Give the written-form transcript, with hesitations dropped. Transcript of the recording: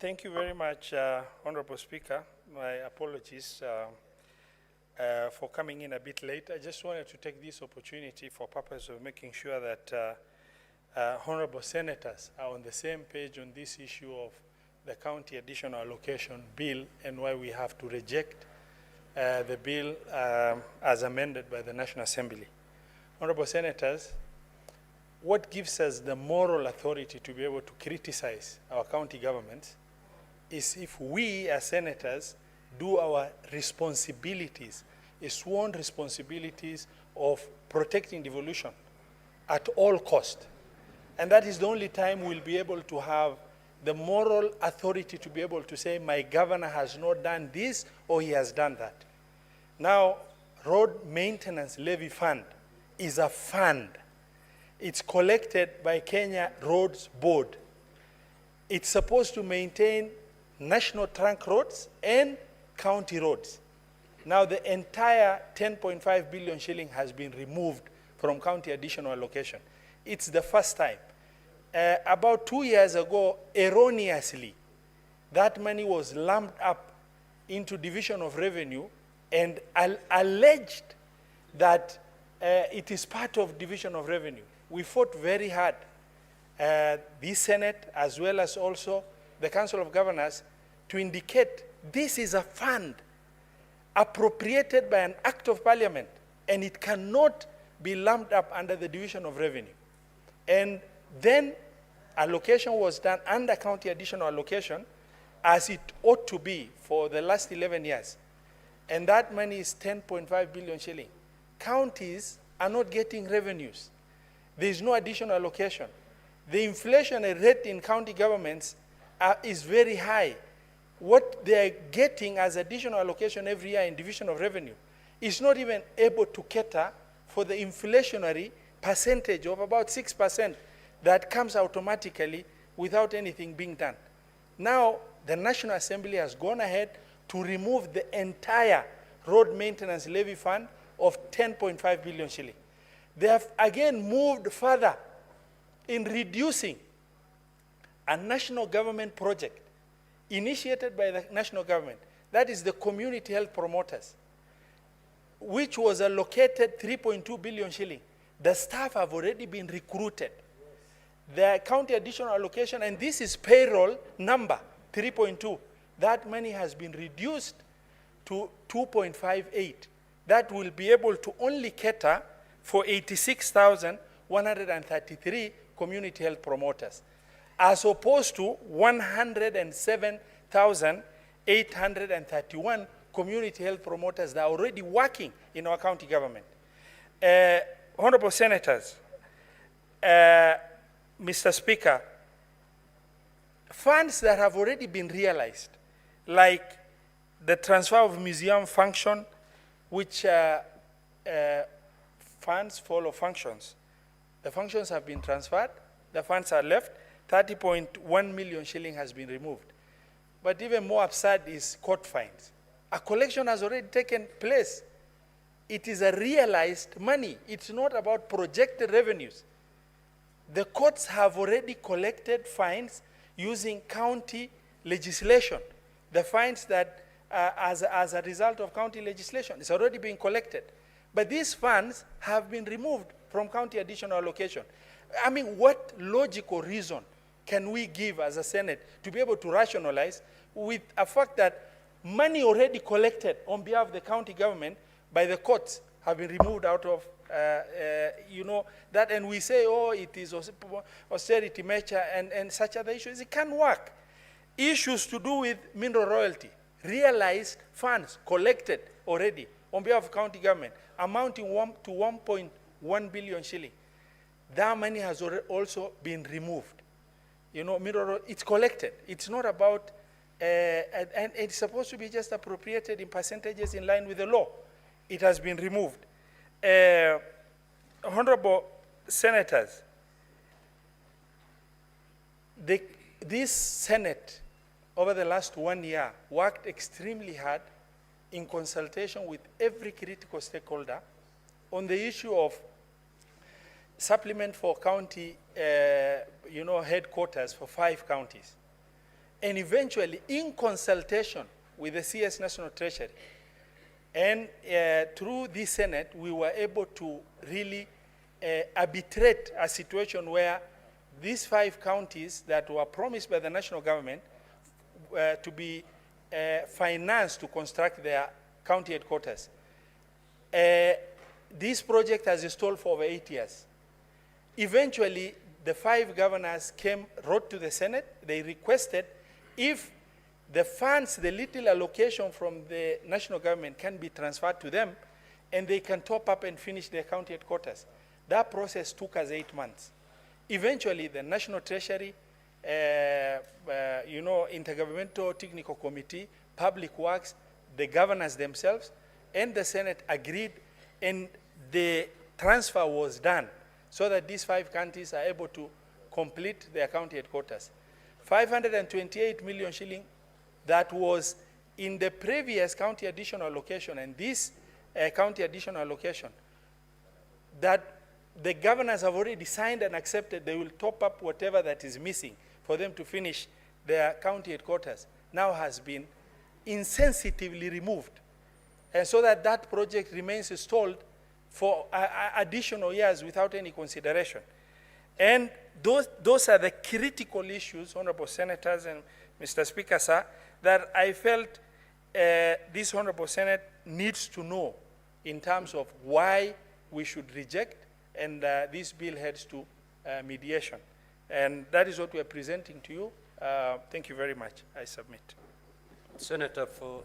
Thank you very much, Honorable Speaker. My apologies for coming in a bit late. I just wanted to take this opportunity for purpose of making sure that Honorable Senators are on the same page on this issue of the county additional allocation bill and why we have to reject the bill as amended by the National Assembly. Honorable Senators, what gives us the moral authority to be able to criticize our county governments is if we as senators do our responsibilities, sworn responsibilities of protecting devolution at all cost. And that is the only time we'll be able to have the moral authority to be able to say, my governor has not done this or he has done that. Now, Road Maintenance Levy Fund is a fund. It's collected by Kenya Roads Board. It's supposed to maintain national trunk roads and county roads. Now the entire 10.5 billion shilling has been removed from county additional allocation. It's the first time. About 2 years ago, erroneously, that money was lumped up into division of revenue and alleged that it is part of division of revenue. We fought very hard, the Senate as well as also the Council of Governors, to indicate this is a fund appropriated by an act of parliament and it cannot be lumped up under the division of revenue. And then allocation was done under county additional allocation as it ought to be for the last 11 years. And that money is 10.5 billion shilling. Counties are not getting revenues. There is no additional allocation. The inflation rate in county governments is very high. What they are getting as additional allocation every year in division of revenue is not even able to cater for the inflationary percentage of about 6% that comes automatically without anything being done. Now, the National Assembly has gone ahead to remove the entire road maintenance levy fund of 10.5 billion shilling. They have again moved further in reducing a national government project initiated by the national government, that is the community health promoters, which was allocated 3.2 billion shilling. The staff have already been recruited. The county additional allocation, and this is payroll number 3.2, that money has been reduced to 2.58. That will be able to only cater for 86,133 community health promoters, as opposed to 107,831 community health promoters that are already working in our county government. Honorable Senators, Mr. Speaker, funds that have already been realized, like the transfer of museum function, which funds follow functions. The functions have been transferred, the funds are left, 30.1 million shilling has been removed. But even more absurd is court fines. A collection has already taken place. It is a realized money. It's not about projected revenues. The courts have already collected fines using county legislation. The fines that, as a result of county legislation, is already being collected. But these funds have been removed from county additional allocation. I mean, what logical reason can we give as a Senate to be able to rationalize with a fact that money already collected on behalf of the county government by the courts have been removed out of, that, and we say, oh, it is austerity measure and such other issues. It can work. Issues to do with mineral royalty, realized funds collected already on behalf of county government, amounting to 1.1 billion shilling. That money has also been removed. You know, it's collected. It's not about, and it's supposed to be just appropriated in percentages in line with the law. It has been removed. Honorable Senators, this Senate, over the last 1 year, worked extremely hard in consultation with every critical stakeholder on the issue of supplement for county, headquarters for 5 counties. and eventually in consultation with the CS National Treasury. And through the Senate, we were able to really arbitrate a situation where these 5 counties that were promised by the national government to be financed to construct their county headquarters. This project has stalled for over 8 years. Eventually, the 5 governors wrote to the Senate. They requested if the funds, the little allocation from the national government can be transferred to them, and they can top up and finish their county headquarters. That process took us 8 months. Eventually, the National Treasury, Intergovernmental Technical Committee, Public Works, the governors themselves, and the Senate agreed, and the transfer was done so that these 5 counties are able to complete their county headquarters. 528 million shilling that was in the previous county additional allocation, and this county additional allocation, that the governors have already signed and accepted they will top up whatever that is missing for them to finish their county headquarters, now has been insensitively removed. And so that project remains stalled for additional years without any consideration. And those are the critical issues, Honorable Senators and Mr. Speaker, sir, that I felt this Honorable Senate needs to know in terms of why we should reject, and this bill heads to mediation. And that is what we are presenting to you. Thank you very much. I submit. Senator for